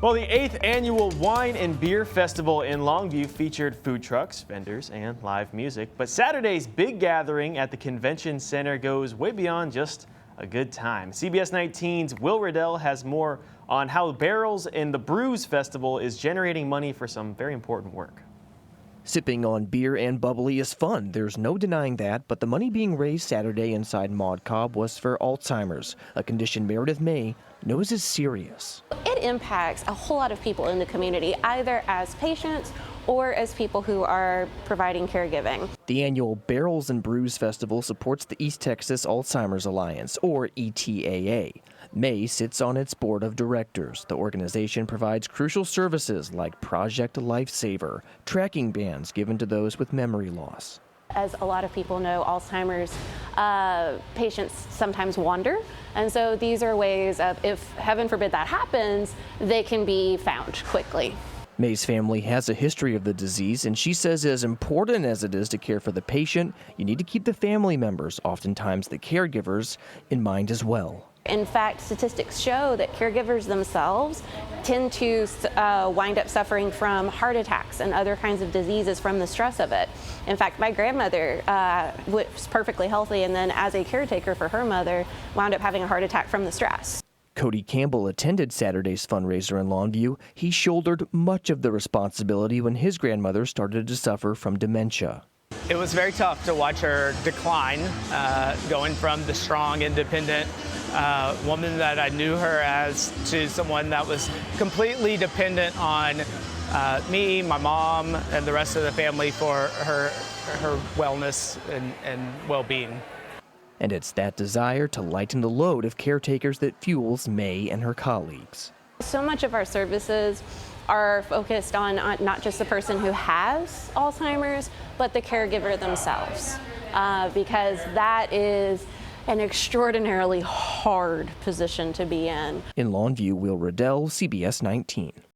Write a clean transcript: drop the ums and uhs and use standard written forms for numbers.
Well, the 8th annual Wine and Beer Festival in Longview featured food trucks, vendors, and live music. But Saturday's big gathering at the convention center goes way beyond just a good time. CBS 19's Will Riddell has more on how Barrels and the Brews Festival is generating money for some very important work. Sipping on beer and bubbly is fun, there's no denying that, but the money being raised Saturday inside Maud Cobb was for Alzheimer's, a condition Meredith May knows is serious. It impacts a whole lot of people in the community, either as patients or as people who are providing caregiving. The annual Barrels and Brews Festival supports the East Texas Alzheimer's Alliance, or ETAA. May sits on its board of directors. The organization provides crucial services like Project Lifesaver, tracking bands given to those with memory loss. As a lot of people know, Alzheimer's patients sometimes wander, and so these are ways of, if heaven forbid that happens, they can be found quickly. May's family has a history of the disease, and she says as important as it is to care for the patient, you need to keep the family members, oftentimes the caregivers, in mind as well. In fact, statistics show that caregivers themselves tend to wind up suffering from heart attacks and other kinds of diseases from the stress of it. In fact, my grandmother was perfectly healthy, and then as a caretaker for her mother, wound up having a heart attack from the stress. Cody Campbell attended Saturday's fundraiser in Longview. He shouldered much of the responsibility when his grandmother started to suffer from dementia. It was very tough to watch her decline, going from the strong, independent woman that I knew her as to someone that was completely dependent on me, my mom, and the rest of the family for her wellness and well-being. And it's that desire to lighten the load of caretakers that fuels May and her colleagues. So much of our services are focused on not just the person who has Alzheimer's, but the caregiver themselves, because that is an extraordinarily hard position to be in. In Longview, Will Riddell, CBS 19.